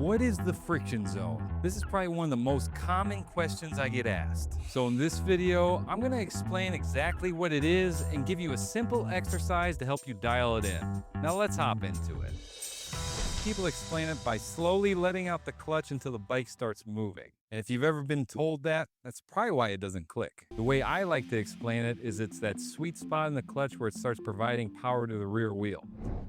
What is the friction zone? This is probably one of the most common questions I get asked. So in this video, I'm going to explain exactly what it is and give you a simple exercise to help you dial it in. Now let's hop into it. People explain it by slowly letting out the clutch until the bike starts moving. And if you've ever been told that, that's probably why it doesn't click. The way I like to explain it is it's that sweet spot in the clutch where it starts providing power to the rear wheel.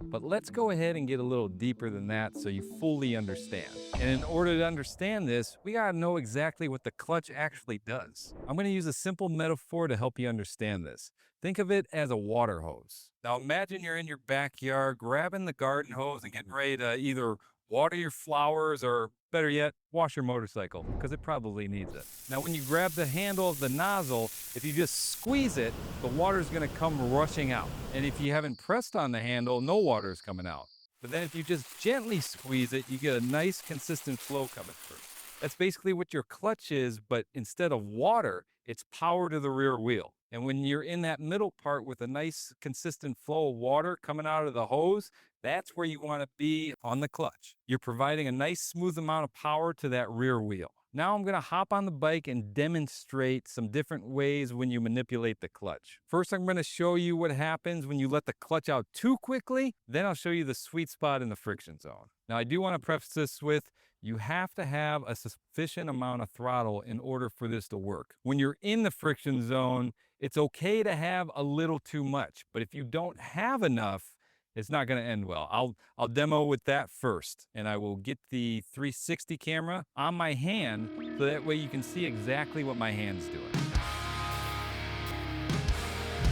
But let's go ahead and get a little deeper than that so you fully understand. And in order to understand this, we gotta know exactly what the clutch actually does. I'm gonna use a simple metaphor to help you understand this. Think of it as a water hose. Now imagine you're in your backyard grabbing the garden hose and getting ready to either water your flowers or, better yet, wash your motorcycle, because it probably needs it. Now when you grab the handle of the nozzle, if you just squeeze it, the water's gonna come rushing out. And if you haven't pressed on the handle, no water is coming out. But then if you just gently squeeze it, you get a nice consistent flow coming through. That's basically what your clutch is, but instead of water, it's power to the rear wheel. And when you're in that middle part with a nice consistent flow of water coming out of the hose, that's where you want to be on the clutch. You're providing a nice smooth amount of power to that rear wheel. Now I'm going to hop on the bike and demonstrate some different ways when you manipulate the clutch. First, I'm going to show you what happens when you let the clutch out too quickly. Then I'll show you the sweet spot in the friction zone. Now I do want to preface this with, you have to have a sufficient amount of throttle in order for this to work. When you're in the friction zone, it's okay to have a little too much, but if you don't have enough, it's not going to end well. I'll demo with that first, and I will get the 360 camera on my hand so that way you can see exactly what my hand's doing.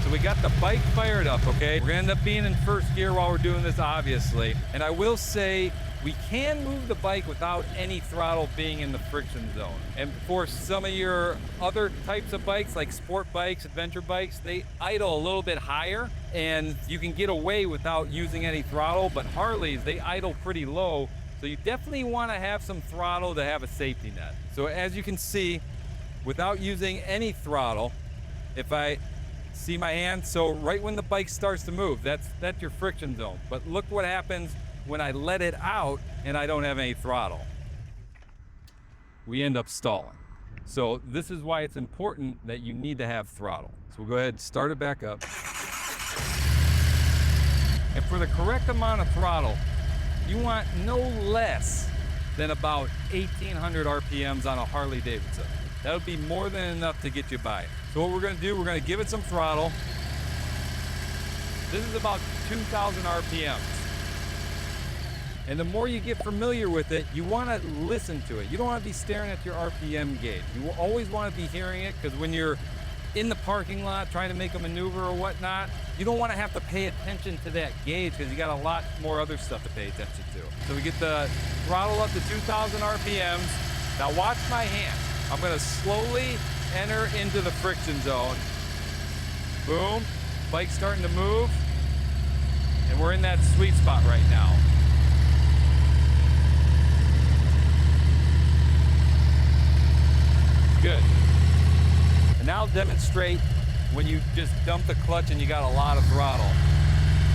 So we got the bike fired up, okay? We're gonna end up being in first gear while we're doing this, obviously. And I will say, we can move the bike without any throttle being in the friction zone. And for some of your other types of bikes, like sport bikes, adventure bikes, they idle a little bit higher and you can get away without using any throttle, but Harleys, they idle pretty low. So you definitely wanna have some throttle to have a safety net. So as you can see, without using any throttle, if I see my hand, so right when the bike starts to move, that's your friction zone. But look what happens when I let it out and I don't have any throttle. We end up stalling. So this is why it's important that you need to have throttle. So we'll go ahead and start it back up. And for the correct amount of throttle, you want no less than about 1,800 RPMs on a Harley-Davidson. That would be more than enough to get you by. So what we're gonna do, we're gonna give it some throttle. This is about 2,000 RPMs. And the more you get familiar with it, you wanna listen to it. You don't wanna be staring at your RPM gauge. You will always wanna be hearing it, because when you're in the parking lot trying to make a maneuver or whatnot, you don't wanna have to pay attention to that gauge because you got a lot more other stuff to pay attention to. So we get the throttle up to 2,000 RPMs. Now watch my hand. I'm gonna slowly enter into the friction zone. Boom, bike's starting to move. And we're in that sweet spot right now. Good. And now I'll demonstrate when you just dump the clutch and you got a lot of throttle.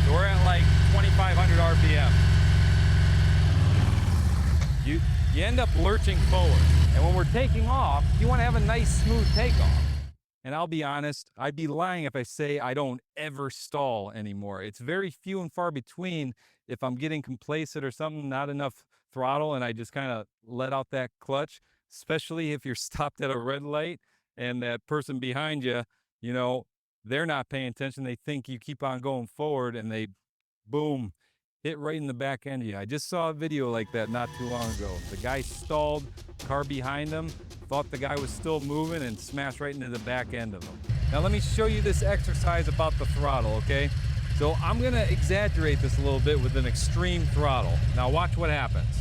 So we're at like 2,500 RPM. You end up lurching forward. And when we're taking off, you want to have a nice smooth takeoff. And I'll be honest, I'd be lying if I say I don't ever stall anymore. It's very few and far between if I'm getting complacent or something, not enough throttle, and I just kind of let out that clutch, especially if you're stopped at a red light and that person behind you, you know, they're not paying attention. They think you keep on going forward and they, boom, hit right in the back end of you. I just saw a video like that not too long ago. The guy stalled, car behind him, thought the guy was still moving and smashed right into the back end of him. Now let me show you this exercise about the throttle, okay? So I'm gonna exaggerate this a little bit with an extreme throttle. Now watch what happens.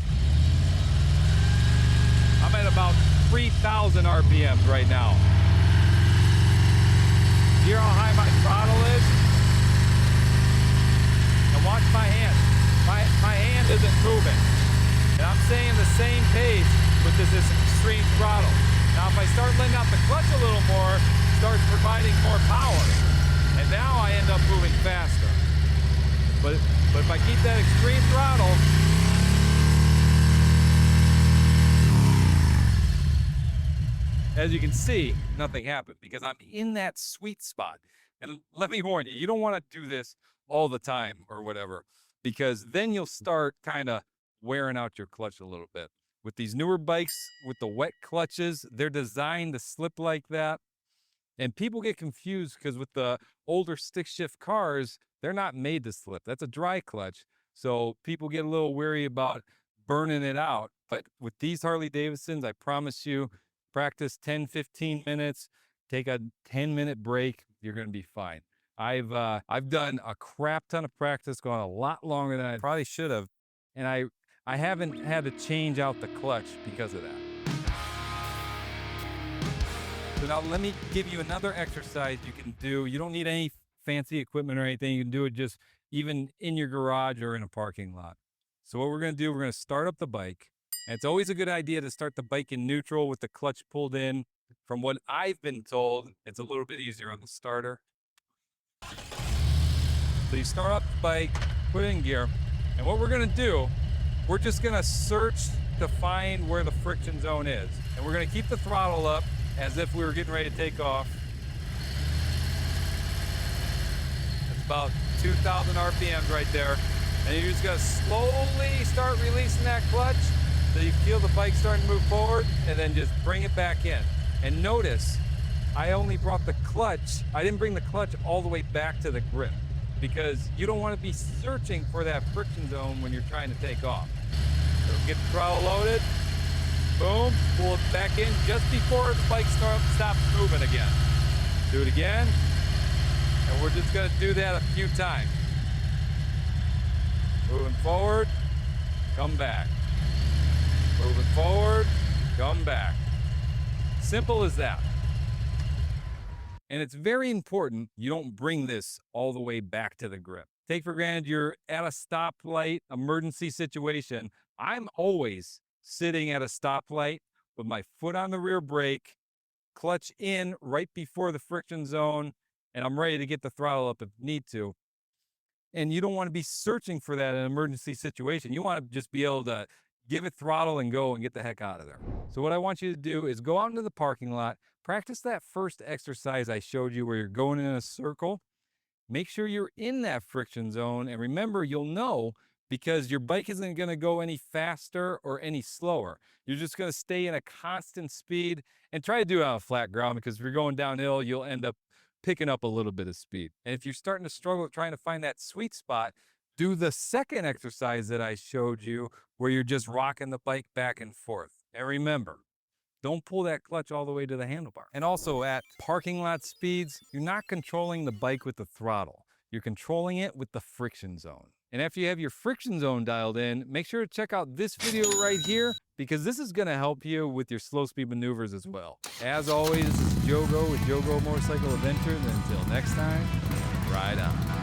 I'm at about 3,000 RPMs right now. Hear how high my throttle is? Now watch my hand. My hand isn't moving. And I'm staying the same pace with this extreme throttle. Now if I start letting out the clutch a little more, it starts providing more power. And now I end up moving faster. But if I keep that extreme throttle, as you can see, nothing happened because I'm in that sweet spot. And let me warn you, you don't want to do this all the time or whatever, because then you'll start kind of wearing out your clutch a little bit. With these newer bikes, with the wet clutches, they're designed to slip like that. And people get confused because with the older stick shift cars, they're not made to slip. That's a dry clutch. So people get a little weary about burning it out. But with these Harley-Davidsons, I promise you, practice 10, 15 minutes, take a 10-minute break, you're going to be fine. I've done a crap ton of practice, gone a lot longer than I probably should have. And I haven't had to change out the clutch because of that. So now let me give you another exercise you can do. You don't need any fancy equipment or anything. You can do it just even in your garage or in a parking lot. So what we're going to do, we're going to start up the bike. And it's always a good idea to start the bike in neutral with the clutch pulled in. From what I've been told, it's a little bit easier on the starter. So you start up the bike, put it in gear. And what we're going to do, we're just going to search to find where the friction zone is. And we're going to keep the throttle up as if we were getting ready to take off. That's about 2,000 RPMs right there. And you're just going to slowly start releasing that clutch so you feel the bike starting to move forward, and then just bring it back in. And notice, I only brought the clutch. I didn't bring the clutch all the way back to the grip because you don't want to be searching for that friction zone when you're trying to take off. So get the throttle loaded. Boom, pull it back in just before the bike stops moving again. Do it again, and we're just going to do that a few times. Moving forward, come back. Moving forward, come back. Simple as that. And it's very important you don't bring this all the way back to the grip. Take for granted you're at a stoplight, emergency situation. I'm always sitting at a stoplight with my foot on the rear brake, clutch in right before the friction zone, and I'm ready to get the throttle up if need to. And you don't want to be searching for that in an emergency situation. You want to just be able to give it throttle and go and get the heck out of there. So what I want you to do is go out into the parking lot, practice that first exercise I showed you where you're going in a circle. Make sure you're in that friction zone. And remember, you'll know because your bike isn't going to go any faster or any slower. You're just going to stay in a constant speed and try to do it on flat ground, because if you're going downhill, you'll end up picking up a little bit of speed. And if you're starting to struggle trying to find that sweet spot, do the second exercise that I showed you where you're just rocking the bike back and forth. And remember, don't pull that clutch all the way to the handlebar. And also at parking lot speeds, you're not controlling the bike with the throttle. You're controlling it with the friction zone. And after you have your friction zone dialed in, make sure to check out this video right here, because this is going to help you with your slow speed maneuvers as well. As always, this is Jogo with Jogo Motorcycle Adventures, and until next time, ride on.